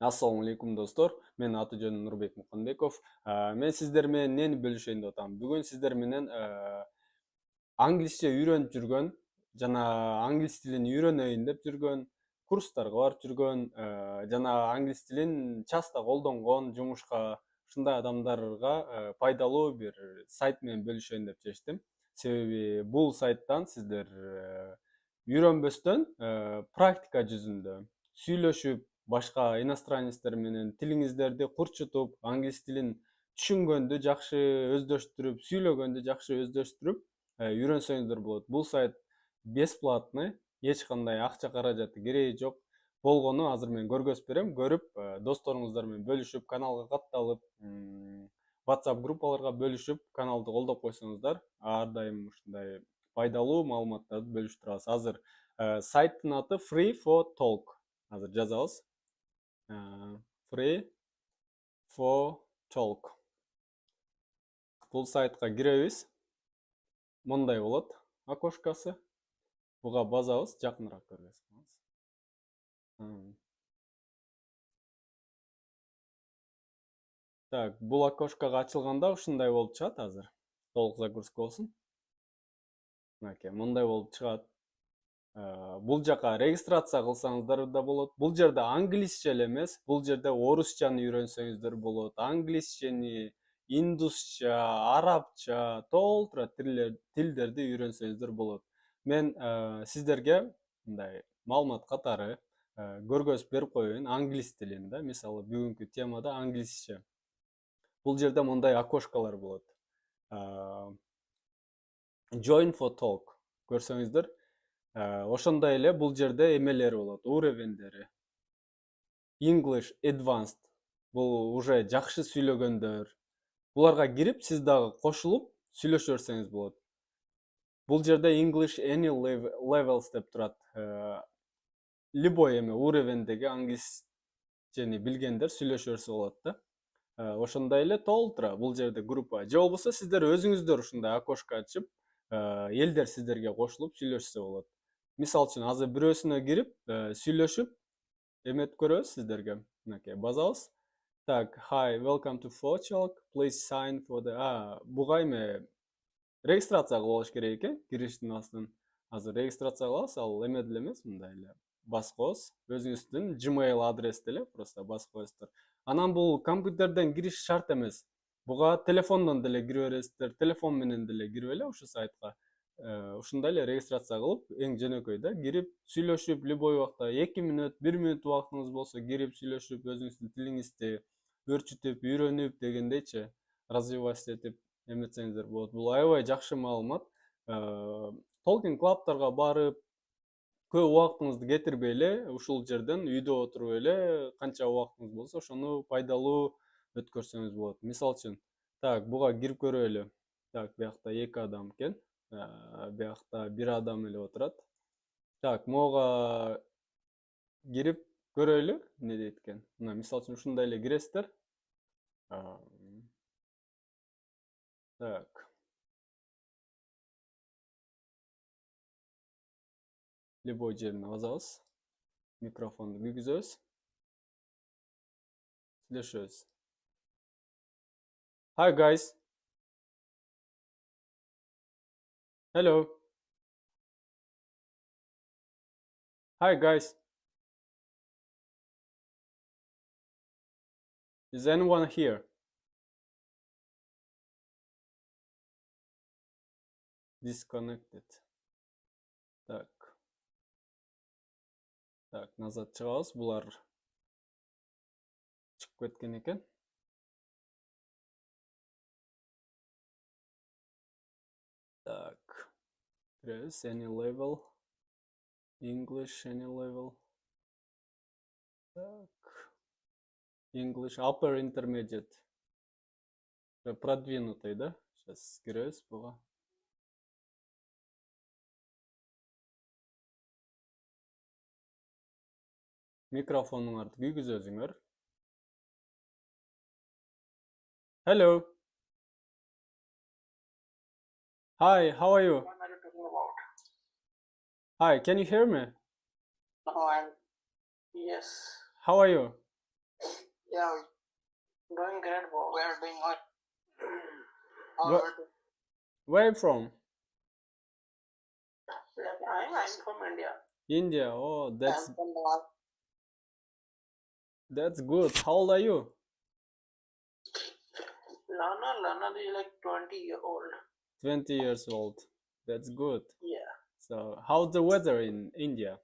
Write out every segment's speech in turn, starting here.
Assalamu alaikum dostlar. Men аты-жөнүм Нурбек Муканбеков. Мен сиздер менен эмнени бөлүшөйүн деп атам. Бүгүн сиздер менен англисче үйрөнүп жүргөн жана англис тилин үйрөнөйүн деп жүргөн, курстарга барып жүргөн, жана англис тилин часто колдонгон жумушка ушундай адамдарга пайдалуу бир сайт менен бөлүшөйүн деп чечтим. Себеби бул сайттан сиздер үйрөнбөстөн практика жүзүндө сүйлөшүп, башка иностранецтер менен тилиңиздерди курчутуп, англис тилин түшүнгөндү жакшы өздөштүрүп, сүйлөгөндү жакшы өздөштүрүп үйрөнсөңүздөр болот. Бул сайт бесплатный, эч кандай акча каражаты кереги жок. Болгону азыр мен көргөзүп берем. Көрүп, досторуңуздар менен бөлүшүп, каналга катталып, WhatsApp группаларга бөлүшүп, каналды колдоп койсоңуздар, ар дайым ушундай пайдалуу маалыматтарды бөлүшүп турабыз. Азыр сайттын аты Free for Talk. Азыр жазабыз. Free for Talk. Бул сайтка киребиз. Мындай болот окошкасы. Буга басабыз, жакыныраак көргөзсөңүз. Так, бул окошкага ачылганда ушундай болуп чыгат азыр. Толук загрузка болсун. Мындай болуп чыгат. Бул жака регистрация кылсаңыздар да болот. Бул жерде англисче эле эмес, бул жерде орусчаны үйрөнсөңүздөр болот. Англисчени, индусча, арабча, толтура тилдерди үйрөнсөңүздөр болот. Мен сиздерге мындай маалымат катары көргөзүп берип коеюн англис тилин да. Мисалы, бүгүнкү темада англисче. Бул жерде мындай окошкалар болот. Join for talk көрсөңүздөр, ошондой эле бул жерде эмелери болот, уровендери. English Advanced, бул уже жакшы сүйлөгөндөр. Буларга кирип, сиз дагы кошулуп сүйлөшө берсеңиз болот. Бул жерде English Any Levels деп турат. Любой эме уровендеги англисчени билгендер сүйлөшө берсе болот да. Ошондой эле толтура бул жерде группа. Же болбосо сиздер өзүңүздөр ушундай окошко ачып, элдер сиздерге кошулуп сүйлөшсө болот. Мисалы үчүн азыр бирөөсүнө кирип, сүйлөшүп, эметип көрөбүз сиздерге. Мынакей, басабыз. Так, hi, welcome to Fotalk. Please sign for the... буга эме регистрация кылып алыш керек экен, кириштин астын. Азыр регистрация кылабыз, ал эме деле эмес, мындай эле басып коебуз. Өзүңүздүн Gmail адрес деле просто басып коесуздар. Анан бул компьютерден кириш шарт эмес. Буга телефондон деле кире бересиздер, телефон менен деле кирип эле ушу сайтка. Ушундай эле регистрация кылып, эң жөнөкөй да, кирип сүйлөшүп, любой убакта 2 мүнөт, 1 мүнөт убактыңыз болсо кирип сүйлөшүп, өзүңүздүн тилиңизди өрчүтүп, үйрөнүп дегендейчи, развивать этип эметсеңиздер болот. Бул аябай жакшы маалымат. Talking клабтарга барып, көп убактыңызды кетирбей эле, ушул жерден үйдө отуруп эле, канча убактыңыз болсо, ошону пайдалуу өткөрсөңүз болот. Мисалы үчүн, так, буга кирип көрөлү. Так, биякта 2 адам экен. Биякта 1 адам эле отурат. Так, мога кирип көрөлү, эмне дейт экен. Мына мисалы үчүн ушундай эле киресиздер. Так. Любой жерине басабыз. Микрофонду күйгүзөбүз. Сүйлөшөбүз. Hi guys. Hello. Hi guys. Is anyone here? Disconnected. Так. Так, назад чыгабыз. Булар чыгып кеткен экен. Так. Press any level. English any level. Так. English upper intermediate. Продвинутый, да? Сейчас киребиз буга. Микрофонуңарды күйгүзөзүңөр. Hello. Hi, how are you? What are you talking about? Hi, can you hear me? No, yes. How are you? Yeah, doing great, bro. We are doing good. How Where, are you? where are you from? Like, I'm from India. India. Oh, I'm from North. that's good. How old are you? Lana is like 20-year-old. 20 years old. That's good. Yeah, So, how's the weather in India?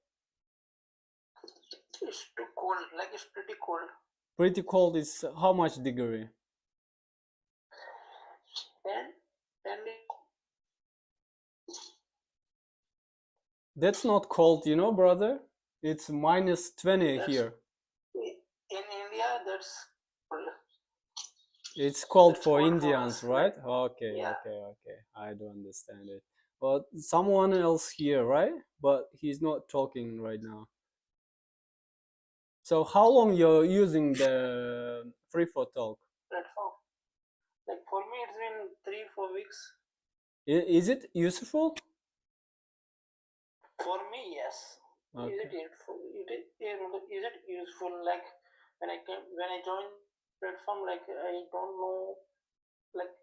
it's too cold. Like, it's pretty cold. Pretty cold is how much degree? 10, 10 That's not cold, you know, brother. It's minus 20 that's here. in India. That's cold. It's cold That's for cold for Indians, us. right? Like, Okay, yeah, okay, okay. I do understand it. But someone else here, right? But he's not talking right now. So how long you're using the free for talk? platform. Like for me, it's been 3-4 weeks. Is it useful? For me, yes. Is Okay. it useful? Is it useful? Like when I joined platform, like I don't know, like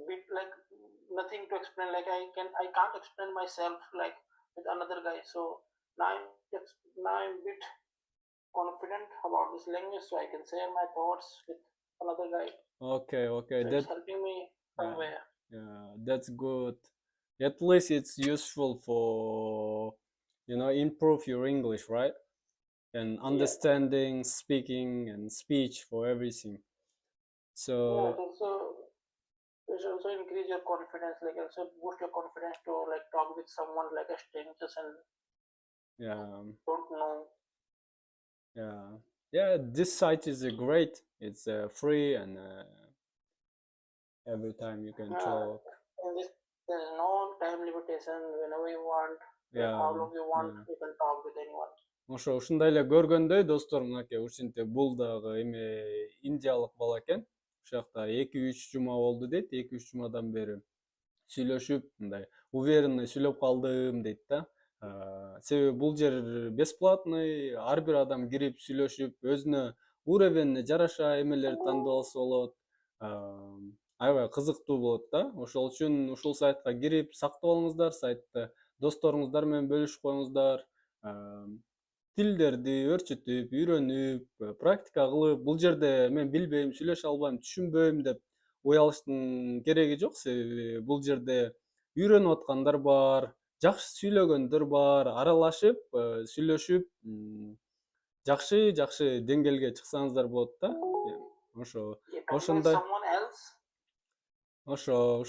bit like nothing to explain. Like I can't explain myself like with another guy. So now I'm bit confident about this language, so I can share my thoughts with another guy. Okay, okay. So it's helping me Yeah, somewhere. yeah, that's good. At least it's useful for, improve your English, right? And Yeah. understanding, speaking, and speech for everything. Yeah, So, it also increase your confidence, like also boost your confidence to like talk with someone like a strangers and yeah, don't know. yeah, yeah. This site is great. It's free and every time you can Uh, talk. in this, there's no time limitation. Whenever you want, like how Yeah, long you want, yeah. you can talk with anyone. Ушундай эле көргөндөй достор, мынакей ушинтип бул дагы эме индиялык бала экен. Ушакта 2-3 жума болду дейт. 2-3 жумадан бери сүйлөшүп, мындай уверенный сүйлөп калдым дейт да. Себеби бул жер бесплатный, ар бир адам кирип сүйлөшүп, өзүнө уровенине жараша эмелерди тандап алса болот. Аябай кызыктуу болот да. Ошол үчүн ушул сайтка кирип сактап алыңыздар, сайтты досторуңуздар менен бөлүшүп коюңуздар. Тилдерди өрчүтүп, үйрөнүп, практика кылып, бул жерде мен билбейм, сүйлөшө албайм, түшүнбөйм деп уялыштын кереги жок. Себеби бул жерде үйрөнүп аткандар бар, жакшы сүйлөгөндөр бар, аралашып, сүйлөшүп, жакшы жакшы деңгээлге чыксаңыздар болот да. Ошо You talk with ошондой someone else. ошо